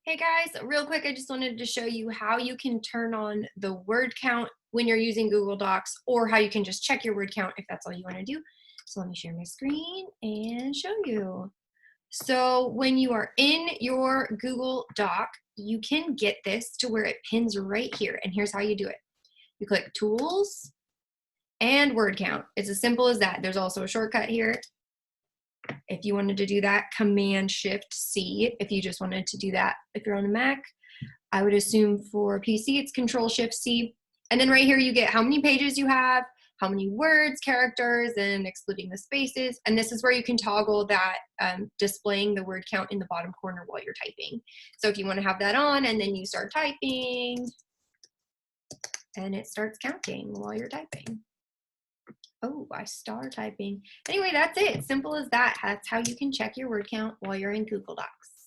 Hey guys, real quick, I just wanted to show you how you can turn on the word count when you're using Google Docs, or how you can just check your word count if that's all you want to do. So let me share my screen and show you. So when you are in your Google Doc, you can get this to where it pins right here. And here's how you do it. You click Tools and Word Count. It's as simple as that. There's also a shortcut here. If you wanted to do that, Command Shift C, if you just wanted to do that if you're on a Mac. I would assume for PC it's Control Shift C. And then right here you get how many pages you have, how many words, characters, and excluding the spaces. And this is where you can toggle that displaying the word count in the bottom corner while you're typing. So if you want to have that on and then you start typing, and it starts counting while you're typing. Oh, I star typing. Anyway, that's it. Simple as that. That's how you can check your word count while you're in Google Docs.